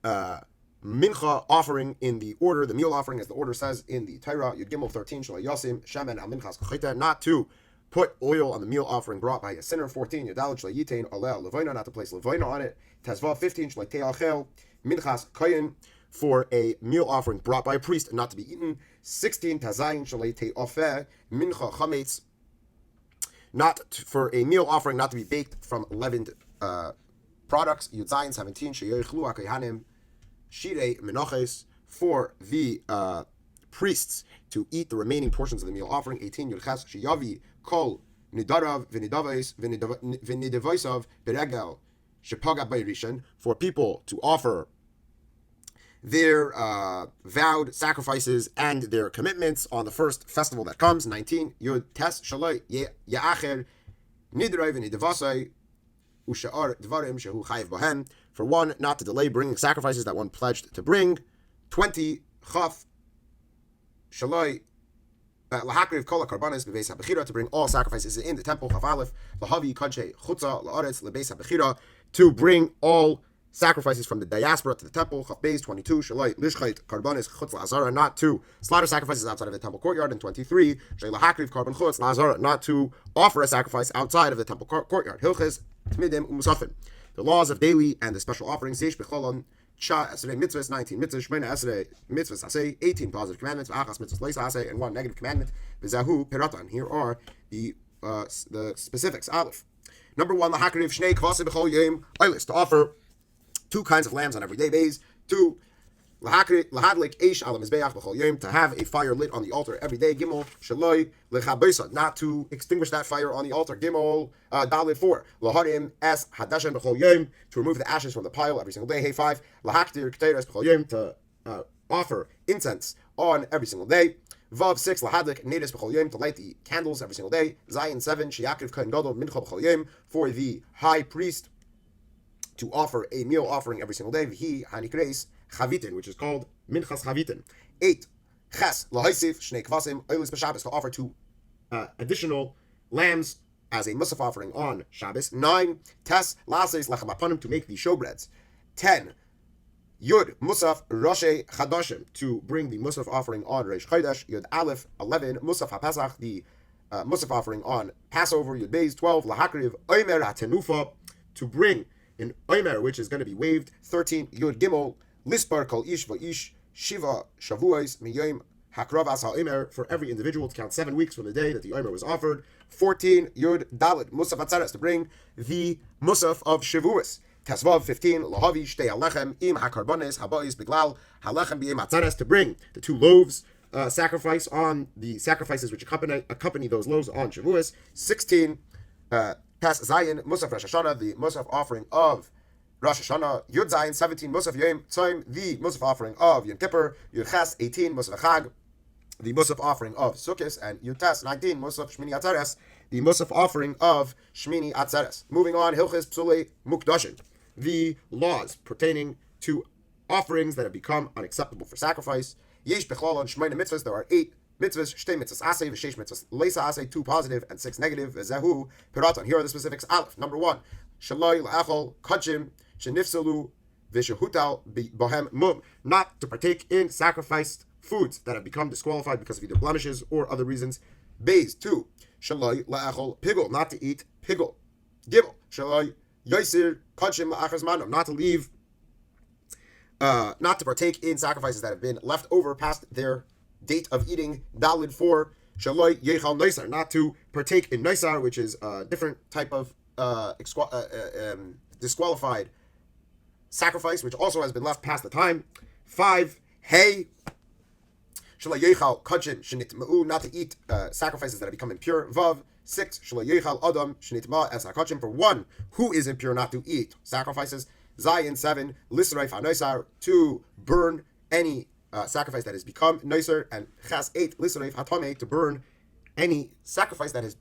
mincha offering in the order, the meal offering, as the order says in the Torah. Yud Gimel 13, Shalai Yosim Shemen Al Minchas Kachita, not to put oil on the meal offering brought by a sinner. 14, Yudalad Shalai Yitain Oleh Levoina, not to place Levoina on it. Tezvav 15, Shalai Te'achel Minchas Koyin, for a meal offering brought by a priest not to be eaten. 16, Tazayin Shalai Te'ofeh Mincha Chametz, for a meal offering not to be baked from leavened products. Yud Zayin 17, Sheyoichlu HaKohanim Shirei Menoches, for the priests to eat the remaining portions of the meal offering. 18, Yud Ches Sheyavi Kol Nidarav V'Nidevoisav Beregel Shepaga Bayrishan, for people to offer their vowed sacrifices and their commitments on the first festival that comes. 19, Yud Tes Shaloi Ya'acher Nidrai V'Nidevasai Usha'ar Dvarim Shehu Chayiv Bohem, for one not to delay bringing sacrifices that one pledged to bring. 20, Chaf Shaloi Lahakriv Kol HaKarbanis Bebeis HaBechira, to bring all sacrifices in the temple. Chaf Aleph Lahavi Kadshe Chutza La'aretz Lebeis HaBechira, to bring all sacrifices from the diaspora to the temple. Chaf Beis 22, Shaloi Lishchait Karbanis Chutz La'azara, not to slaughter sacrifices outside of the temple courtyard. And 23, Shaloi Lahakriv Karban Chutz La'azara, not to offer a sacrifice outside of the temple courtyard. Hilches Tmidim Umusafin, the laws of daily and the special offerings. Yesh Becholon Cha Esrei Mitzvos, 19 mitzvahs, Shmona Esrei Mitzvos Aseh, 18 positive commandments, Achas Mitzvos Leis Aseh, and 1 negative commandment, V'zahu Piratan. Here are the specifics. Aleph. Number 1, Lahakriv Shnei Kvasei B'chol Yom Eilis, to offer 2 kinds of lambs on everyday days. 2, Lahadlik eish ala mizbeach b'chol yom, to have a fire lit on the altar every day. Gimel shaloi lechabeisa, not to extinguish that fire on the altar. Gimel dalid 4 laharim es hadashem b'chol yom, to remove the ashes from the pile every single day. Hey 5 lahaktir k'teres b'chol yom, to offer incense on every single day. Vav 6 lahadlik nedis b'chol yom, to light the candles every single day. Zayin 7 shiyakiv kohen gadol mincha b'chol yom, for the high priest to offer a meal offering every single day. V'hi hanikreis chavitin, which is called minchas chavitin. 8 ches lahaisif shnei kvasim oilis b'Shabbos, to offer 2 additional lambs as a musaf offering on Shabbos. 9 tes lases lachem aponim, to make the showbreads. 10 Yud Musaf Roshe Chadashim, to bring the Musaf offering on Reish Chodesh. Yud Aleph 11 Musaf HaPasach, the Musaf offering on Passover. Yud Beis 12 Lahakriv Omer HaTenufa, to bring an Omer which is going to be waved. 13 Yud Gimel Lispar Kol Ish Va'ish Shiva Shavuos Miyom Hakravas HaOmer, for every individual to count 7 weeks from the day that the Omer was offered. 14 Yud Dalet Musaf Atzeres, to bring the Musaf of Shavuos. Tesvav 15 Lahavi Shtei Alechem Im HaKarbones Habois Biglal Halechem B'Im Atzeres, to bring the 2 loaves sacrifice on the sacrifices which accompany those loaves on Shavuos. 16 Tes Zayin Musaf Rosh Hashanah, the Musaf offering of Rosh Hashanah. Yud Zayin 17 Musaf Yom Tzom, the Musaf offering of Yom Kippur. Yud Ches 18 Musaf Chag, the Musaf offering of Sukkot. And Yud Tes 19 Musaf Shmini Atzeres, the Musaf offering of Shmini Atzeres. Moving on, Hilchis Psulei Mukdashin, the laws pertaining to offerings that have become unacceptable for sacrifice. Yesh Bechlal on Shmeina Mitzvos, there are 8 mitzvahs, Shtei Mitzvos Aseh, V'Sheish Mitzvos Leisa Aseh, 2 positive and 6 negative. Zehu Piraton, here are the specifics. Aleph, number 1, Shaloi La'achol Kachim Shenifsalu V'Shehutal Bohem Mum, not to partake in sacrificed foods that have become disqualified because of either blemishes or other reasons. Beis 2, Shaloi La'achol Pigul, not to eat pigul. Gimel, Shaloi Yosir Kachim La'achas Manam, not to leave, not to partake in sacrifices that have been left over past their date of eating. Dalid 4 Shaloi Yechal Noisar, not to partake in Noisar, which is a different type of disqualified sacrifice, which also has been left past the time. 5 Hey Shaloi Yechal Kachim Shenitma'u, not to eat sacrifices that have become impure. Vav 6 Shaloi Yechal Adam Shenitma Es HaKachim, for one who is impure not to eat sacrifices. Zayin 7 Lisraif HaNoisar, to burn any sacrifice that has become noiser. And Chas 8 Lisraif HaTameh, to burn any sacrifice that has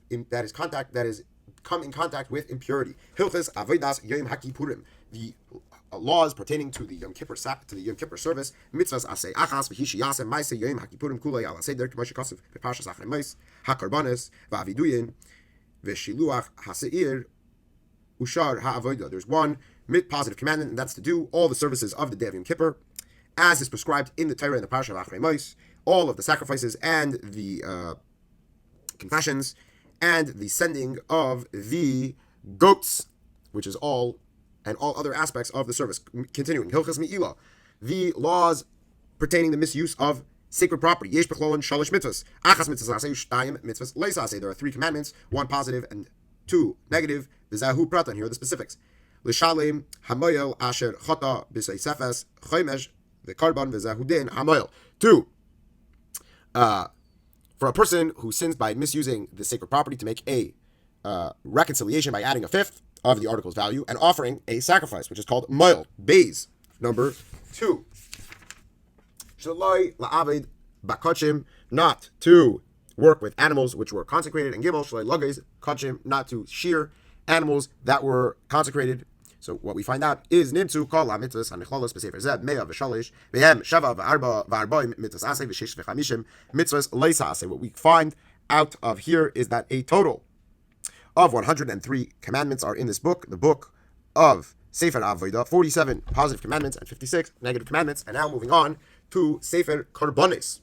come in contact with impurity. Hilchis Avodas Yom HaKippurim, the laws pertaining to the Yom Kippur service. Mitzvos Aseh Achas V'Hishi Yasem Ma'aseh Yom HaKippurim Kulei Al Seder K'mo Shekasuf B'Parshas Achrei Mos HaKarbanos V'Aviduyin V'Shiluach HaSeir Ushar HaAvodah. There's one positive commandment, and that's to do all the services of the day of Yom Kippur, as is prescribed in the Torah and the Parsha of Achrei Mos, all of the sacrifices and the confessions and the sending of the goats, which is all other aspects of the service. Continuing, Hilchas Mi'ila, the laws pertaining to the misuse of sacred property. Yesh Bechlolon Shalosh Mitzvos Achas Mitzvos Aseh Shtayim Mitzvos Leisa Aseh. There are 3 commandments, 1 positive and 2 negative. V'Zahu Pratan, here are the specifics. L'shalem hamoyel asher chata b'sei sefes chomesh v'karban v'zahudin hamoyel. 2, for a person who sins by misusing the sacred property, to make a reconciliation by adding a fifth of the article's value and offering a sacrifice, which is called moil. Beis number 2. Shaloi la'aved bakachim, not to work with animals which were consecrated. And Gimel shaloi lagez kachim, not to shear animals that were consecrated. So what we find out is Nimtzu kol ha-mitzvos ha-nichlolos b'sefer zeh mea v'shalish v'hem shava v'arba mitzvos aseh v'shesh v'chamishim mitzvos leisa aseh. What we find out of here is that a total of 103 commandments are in this book, the book of Sefer Avodah, 47 positive commandments and 56 negative commandments. And now moving on to Sefer Karbonis,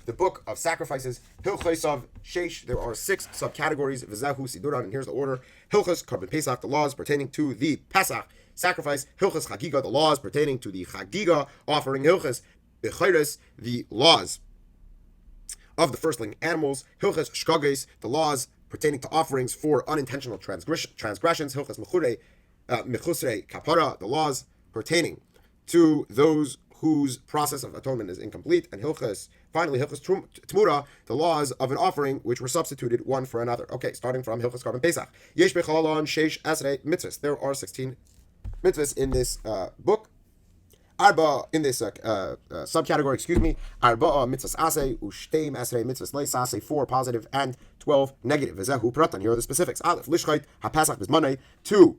the book of sacrifices. Hilchos Sheish, there are 6 subcategories. V'zehu Siduran, and here's the order. Hilchos Karban Pesach, the laws pertaining to the Pesach sacrifice. Hilchos Chagiga, the laws pertaining to the Chagiga offering. Hilchos Bechiris, the laws of the firstling animals. Hilchos Shkages, the laws pertaining to offerings for unintentional transgressions. Hilchos Mechusrei Kapara, the laws pertaining to those whose process of atonement is incomplete, and finally Hilchas Tmura, the laws of an offering which were substituted one for another. Okay, starting from Hilchas Korban Pesach. Yesh Bechalalon Sheish Esrei Mitzvos. There are 16 mitzvahs in this book. Arba in this subcategory, Arba mitzvahs asay u'shteim esrei mitzvahs leis asay, 4 positive and 12 negative. V'zehu pratan. Here are the specifics. Aleph lishchait hapesach bizmanei, 2.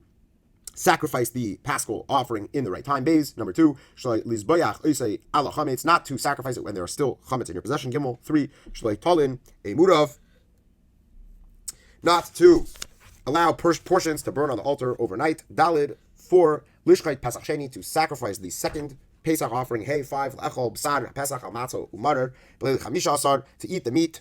Sacrifice the paschal offering in the right time. Bays. Number 2, shloi lizboyach oisei ala chametz, not to sacrifice it when there are still chametz in your possession. Gimel. 3, shloi tolin a murav, not to allow portions to burn on the altar overnight. Dalid. 4, lishchait pesach sheni, to sacrifice the second Pesach offering. Hey. 5, lechol b'sar pesach al matzah u'marer b'leil chamisha asar, to eat the meat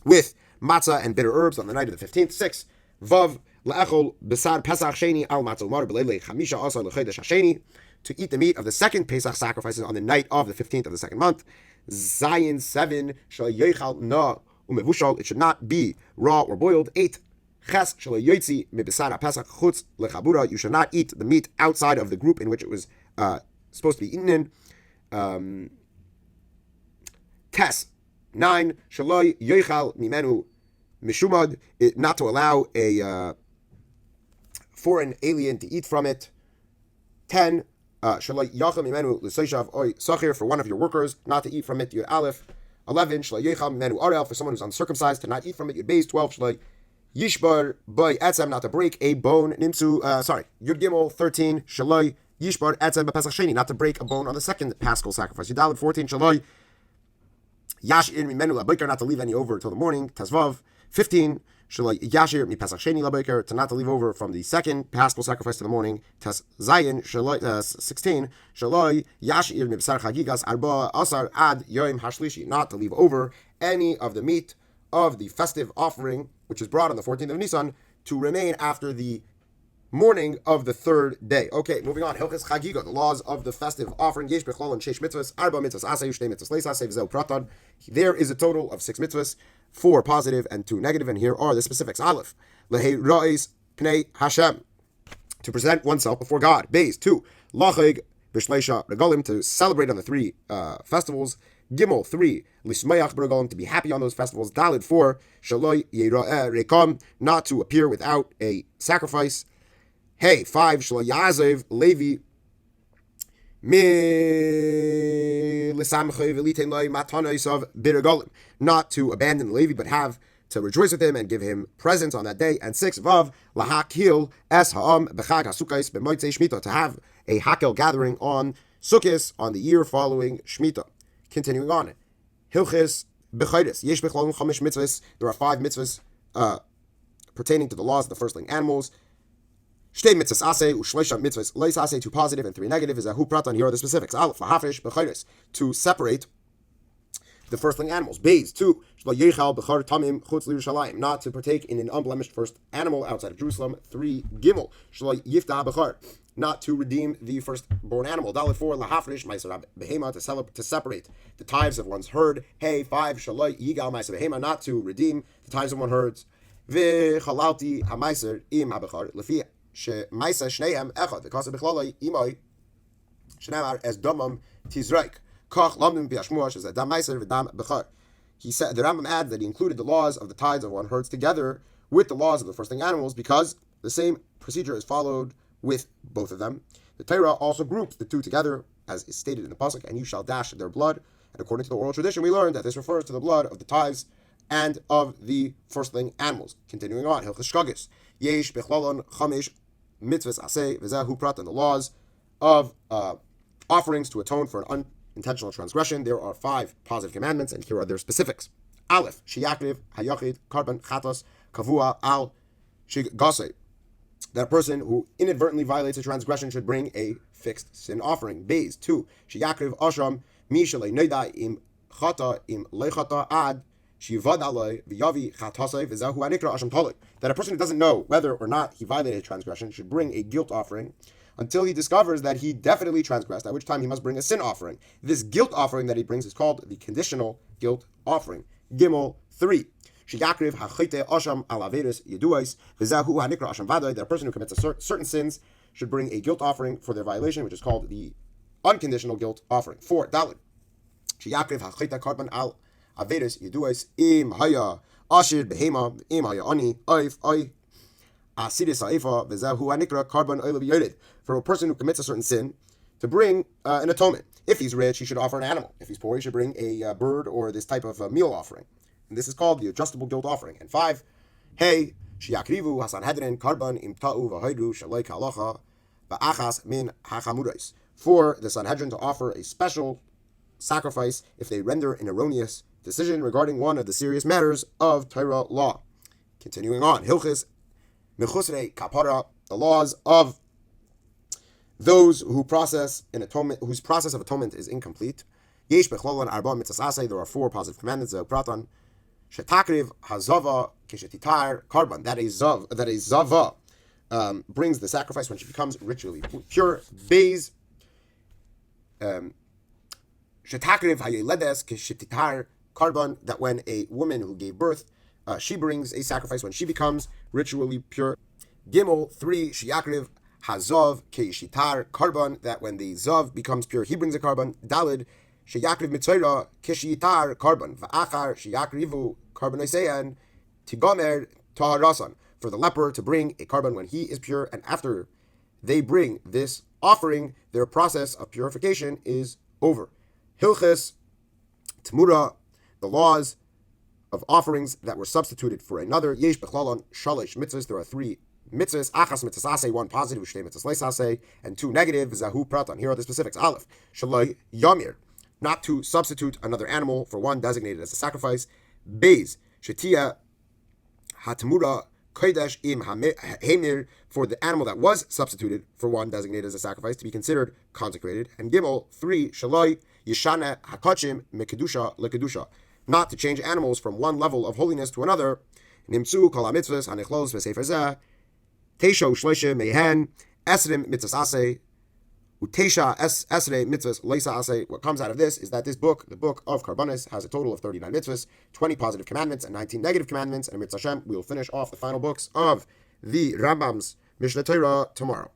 with matzah and bitter herbs on the night of the 15th. 6, vav lechol b'sar pesach sheni al matzah u'marer b'leil chamisha asar l'chodesh hasheni, to eat the meat of the second Pesach sacrifices on the night of the 15th of the second month. Zayin. 7, shal yochal na umevushal, it should not be raw or boiled. 8, Ches shelo yotzi mibesar pesach chutz lechabura, you should not eat the meat outside of the group in which it was supposed to be eaten in. Tes. 9, shelo yochal mimenu mishumad, not to allow a foreign alien to eat from it. 10, shelo yachal mimenu l'seishav oy sachir, for one of your workers not to eat from it. Yud Aleph. 11, shelo yochal mimenu arel, for someone who's uncircumcised to not eat from it. Yud Beis. 12, shelo Yishbar by etzem, not to break a bone. Nimsu, Yud Gimel. 13, Shaloi Yishbar etzem b'Pesach Sheni, not to break a bone on the second paschal sacrifice. Yudalid. 14, Shaloi Yashir mimenu laboker, not to leave any over until the morning. Tazvav. 15, Shaloi Yashir mi Pesach Sheni laboker, to not to leave over from the second paschal sacrifice to the morning. Taz Zayin. 16, Shaloi Yashir mi B'sar Chagigas Arba Asar ad Yom Hashlishi, not to leave over any of the meat of the festive offering, which is brought on the 14th of Nisan, to remain after the morning of the third day. Okay, moving on. Hilchas Chagiga, the laws of the festive offering. Yesh bechlol and sheish mitzvahs, arba mitzvahs asay, shtei mitzvahs leis asay, v'zeu pratan. There is a total of 6 mitzvahs, 4 positive and 2 negative, and here are the specifics. Aleph, lehei ra'is pnei Hashem, to present oneself before God. Beis. 2, lachig b'shleisha regalim, to celebrate on the 3 festivals. Gimel. 3, lismayach b'regalim, to be happy on those festivals. Dalid. 4, shaloi yira'eh rekam, not to appear without a sacrifice. Hey. 5, shaloi yazev levi mi l'samchei v'litein loi matanos of b'regalim, not to abandon the Levi, but have to rejoice with him and give him presents on that day. And 6, vav lahakil es ha'am b'chag hasukais b'motzei shmita, to have a hakel gathering on Sukkos on the year following Shemitah. Continuing on, Hilchis B'chayris, Yesh B'chalom Chamish Mitzvahs, there are 5 mitzvahs pertaining to the laws of the firstling animals. Shtei mitzvahs aseh, u'shleisha mitzvahs leis aseh, 2 positive and 3 negative. Is a hu pratan. Here are the specifics. Aleph, lahafish b'chayris, to separate the firstling animals. Beis. 2, shlo yechal b'char tamim chutz l'Yerushalayim, not to partake in an unblemished first animal outside of Jerusalem. 3, Gimel, shlo yiftah b'char, not to redeem the firstborn animal. Dalet. 4, lahafrish ma'aser behema, to separate the tithes of one's herd. Hey. 5, shaloi yigal ma'aser behema, not to redeem the tithes of one's herds. V'chalalti ha'ma'aser im ha'bechar lefi she'ma'aser shneim echad v'kasa b'chlalai imai shnamar as domam tizraik kach lamdim b'yashmuash as adam ma'aser v'dam bechar. He said, the Rambam adds that he included the laws of the tithes of one herds together with the laws of the firstling animals because the same procedure is followed with both of them. The Torah also groups the two together, as is stated in the pasuk, and you shall dash their blood. And according to the oral tradition, we learned that this refers to the blood of the tithes and of the firstling animals. Continuing on, Hilchos Shkagis, Yesh Bechlalon Chamish Mitzvahs Aseh V'zehu Pratan, the laws of offerings to atone for an unintentional transgression. There are 5 positive commandments, and here are their specifics. Aleph, Sheyakriv Hayachid Karban Chatos Kavua Al Shigasei, that a person who inadvertently violates a transgression should bring a fixed sin offering. Beis. 2, Sheyakriv Asham Mi Shalei Neida Im Chata Im Lechata Ad Shivad Alei V'Yavi Chatasei V'Zahu Anikra Asham Tolik, that a person who doesn't know whether or not he violated a transgression should bring a guilt offering until he discovers that he definitely transgressed, at which time he must bring a sin offering. This guilt offering that he brings is called the conditional guilt offering. Gimel. 3, Sheyakriv hachite asham al averis yeduais v'zahu hanikra asham vaday, that a person who commits certain sins should bring a guilt offering for their violation, which is called the unconditional guilt offering. 4. Dalit. Sheyakriv hachita karban al averis yiduas im haya ashir behema im haya ani oif oy asiris haifa v'zehu anikra karban oilav yodid. For a person who commits a certain sin, to bring an atonement. If he's rich, he should offer an animal. If he's poor, he should bring a bird or this type of meal offering. And this is called the adjustable guilt offering. And 5. Hey, sheyakrivu hasanhedrin karban im ta'u v'hoidru shaloi kalacha v'achas min hachamurais. For the Sanhedrin to offer a special sacrifice if they render an erroneous decision regarding one of the serious matters of Torah law. Continuing on, Hilchis Mechusrei Kapara, the laws of those who process an atonement, whose process of atonement is incomplete. Yesh bechlolon arba mitzvos. There are 4 positive commandments. Pratan shetakriv hazava keshetitar karban. That is zava brings the sacrifice when she becomes ritually pure. Beis shetakriv hayeledes keshetitar karban. That when a woman who gave birth, she brings a sacrifice when she becomes ritually pure. Gimel 3 sheyakriv Hazav keishitar karban, that when the zav becomes pure, he brings a karban. Dalid sheyakriv mitzvah keshitar karban va'achar sheyakrivu karban tigomer taharasan. For the leper to bring a karban when he is pure, and after they bring this offering, their process of purification is over. Hilchis Tmura, the laws of offerings that were substituted for another. Yesh bechlolon shalish mitzvahs. There are 3 mitzvahs. Achas mitzvos, 1 positive, shtei mitzvos leisase, and 2 negative. Zahu pratan. Here are the specifics. Aleph shaloi yamir, not to substitute another animal for one designated as a sacrifice. Beis shetia hatmura kodesh im hamir, for the animal that was substituted for one designated as a sacrifice to be considered consecrated. And Gimel 3 shaloi yishana hakachim mekedusha lekedusha, not to change animals from one level of holiness to another. Nimtzu kol hamitzvos hanichlos v'sefer zeh Teisha u'shleisha mehen esrim mitzvos aseh u'teisha esrei mitzvos leisa aseh. What comes out of this is that this book, the book of Karbanis, has a total of 39 mitzvahs, 20 positive commandments, and 19 negative commandments. And Mitzvah Hashem, we will finish off the final books of the Rambam's Mishneh Torah tomorrow.